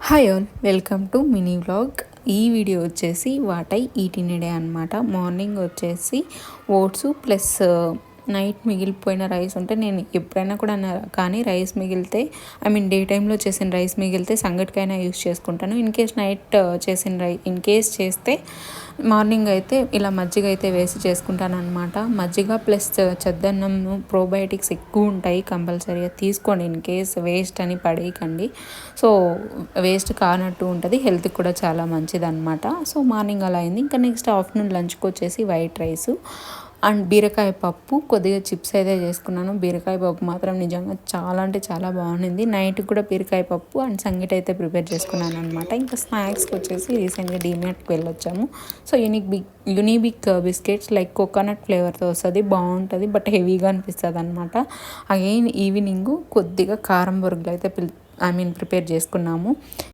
Hi all, welcome to mini vlog. ఈ video వచ్చేసి what I eat in a day అనమాట. Morning వచ్చేసి oats plus night మిగిలిపోయిన rice ఉంటే, నేను ఎప్పుడైనా కూడా కానీ రైస్ మిగిలితే డే టైంలో చేసిన రైస్ మిగిలితే సంగటికైనా యూస్ చేసుకుంటాను. ఇన్ కేస్ నైట్ చేసిన ఇన్ కేస్ చేస్తే మార్నింగ్ అయితే ఇలా మజ్జిగ అయితే వేసి చేసుకుంటాను అనమాట. మజ్జిగ ప్లస్ చద్దన్నం ప్రోబయోటిక్స్ ఎక్కువ ఉంటాయి, కంపల్సరీగా తీసుకోండి. ఇన్ కేస్ వేస్ట్ అని పడేయకండి. సో వేస్ట్ కానట్టు ఉంటుంది, హెల్త్కి కూడా చాలా మంచిది అనమాట. సో మార్నింగ్ అలా అయింది. ఇంకా నెక్స్ట్ ఆఫ్టర్నూన్ లంచ్కి వచ్చేసి వైట్ రైస్ అండ్ బీరకాయ పప్పు, కొద్దిగా చిప్స్ అయితే చేసుకున్నాను. బీరకాయ పప్పు మాత్రం నిజంగా చాలా అంటే చాలా బాగుంది. నైట్ కూడా బీరకాయ పప్పు అండ్ సంగటి అయితే ప్రిపేర్ చేసుకున్నాను అనమాట. ఇంకా స్నాక్స్కి వచ్చేసి రీసెంట్గా డీమార్ట్కి వెళ్ళొచ్చాము. So Unibic biscuits like coconut ఫ్లేవర్తో వస్తుంది, బాగుంటుంది, బట్ హెవీగా అనిపిస్తుంది అనమాట. అగైన్ ఈవినింగ్ కొద్దిగా కారం బొరుగులు అయితే ప్రిపేర్ చేసుకున్నాము.